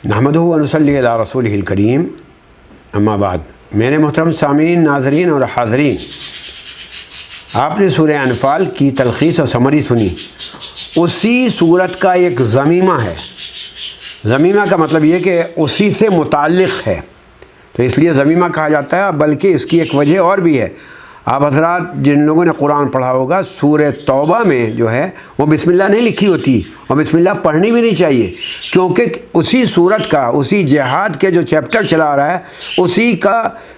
نحمدہ و نصلی علی رسولہ الکریم، اما بعد۔ میرے محترم سامعین، ناظرین اور حاضرین، آپ نے سورہ انفال کی تلخیص اور سمری سنی۔ اسی صورت کا ایک ضمیمہ ہے۔ ضمیمہ کا مطلب یہ کہ اسی سے متعلق ہے، تو اس لیے ضمیمہ کہا جاتا ہے، بلکہ اس کی ایک وجہ اور بھی ہے۔ آپ حضرات جن لوگوں نے قرآن پڑھا ہوگا، سورہ توبہ میں جو ہے وہ بسم اللہ نہیں لکھی ہوتی، اور بسم اللہ پڑھنی بھی نہیں چاہیے، کیونکہ اسی صورت کا، اسی جہاد کے جو چیپٹر چلا آ رہا ہے،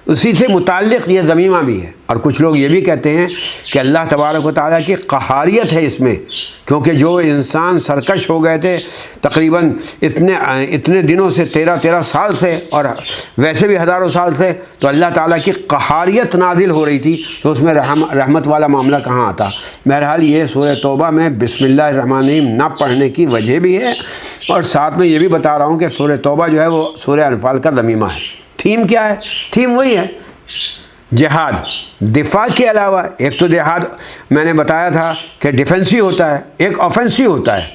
اسی سے متعلق یہ ضمیمہ بھی ہے۔ اور کچھ لوگ یہ بھی کہتے ہیں کہ اللہ تبارک و تعالیٰ کی قہاریت ہے اس میں، کیونکہ جو انسان سرکش ہو گئے تھے تقریباً اتنے دنوں سے، 13 سال سے، اور ویسے بھی ہزاروں سال سے، تو اللہ تعالیٰ کی قہاریت نازل ہو رہی تھی، تو اس میں رحمت والا معاملہ کہاں آتا۔ بہرحال یہ سورہ توبہ میں بسم اللہ الرحمن الرحیم نہ پڑھنے کی وجہ بھی ہے، اور ساتھ میں یہ بھی بتا رہا ہوں کہ سورہ توبہ جو ہے وہ سورہ انفال کا ضمیمہ ہے۔ تھیم کیا ہے؟ تھیم وہی ہے، جہاد۔ دفاع کے علاوہ ایک تو جہاد میں نے بتایا تھا کہ ڈیفینسو ہوتا ہے، ایک آفینسو ہوتا ہے،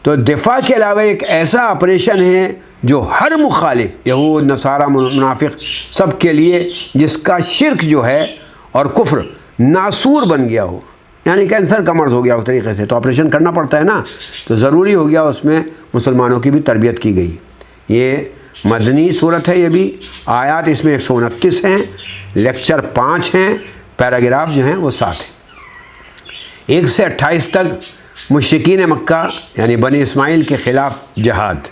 تو دفاع کے علاوہ ایک ایسا آپریشن ہے جو ہر مخالف، یہود، نصارہ، منافق، سب کے لیے، جس کا شرک جو ہے اور کفر ناسور بن گیا ہو، یعنی کینسر کا مرض ہو گیا اس طریقے سے، تو آپریشن کرنا پڑتا ہے نا، تو ضروری ہو گیا اس میں مسلمانوں کی بھی تربیت کی گئی۔ یہ مدنی صورت ہے، یہ بھی آیات اس میں 129 ہیں، لیکچر 5 ہیں، پیراگراف جو ہیں وہ 7 ہیں۔ 1 سے 28 تک مشرکین مکہ یعنی بنی اسماعیل کے خلاف جہاد،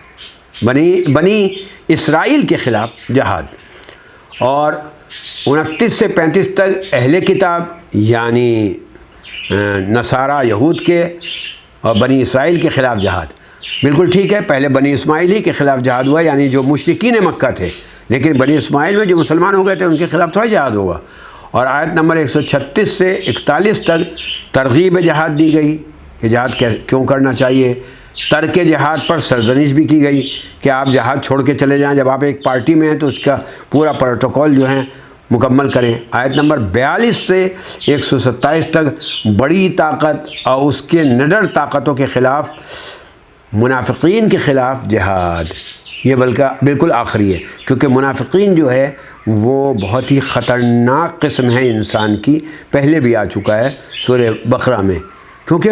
بنی اسرائیل کے خلاف جہاد، اور 29 سے 35 تک اہل کتاب یعنی نصارہ، یہود کے اور بنی اسرائیل کے خلاف جہاد۔ بالکل ٹھیک ہے، پہلے بنی اسماعیل ہی کے خلاف جہاد ہوا، یعنی جو مشرکین مکہ تھے، لیکن بنی اسماعیل میں جو مسلمان ہو گئے تھے ان کے خلاف تھوڑا جہاد ہوگا۔ اور آیت نمبر 136 سے 41 تک ترغیب جہاد دی گئی کہ جہاد کیوں کرنا چاہیے۔ ترک جہاد پر سرزنش بھی کی گئی کہ آپ جہاد چھوڑ کے چلے جائیں، جب آپ ایک پارٹی میں ہیں تو اس کا پورا پروٹوکول جو ہے مکمل کریں۔ آیت نمبر 42 سے 127 تک بڑی طاقت اور اس کے نڈر طاقتوں کے خلاف، منافقین کے خلاف جہاد۔ یہ بلکہ بالکل آخری ہے، کیونکہ منافقین جو ہے وہ بہت ہی خطرناک قسم ہے انسان کی، پہلے بھی آ چکا ہے سورہ بقرہ میں، کیونکہ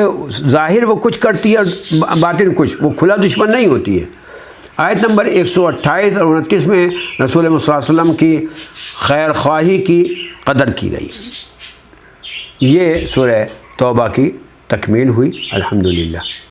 ظاہر وہ کچھ کرتی ہے اور باطن کچھ، وہ کھلا دشمن نہیں ہوتی ہے۔ آیت نمبر 128 اور 29 میں رسول اللہ صلی اللہ علیہ وسلم کی خیر خواہی کی قدر کی گئی۔ یہ سورہ توبہ کی تکمیل ہوئی، الحمدللہ۔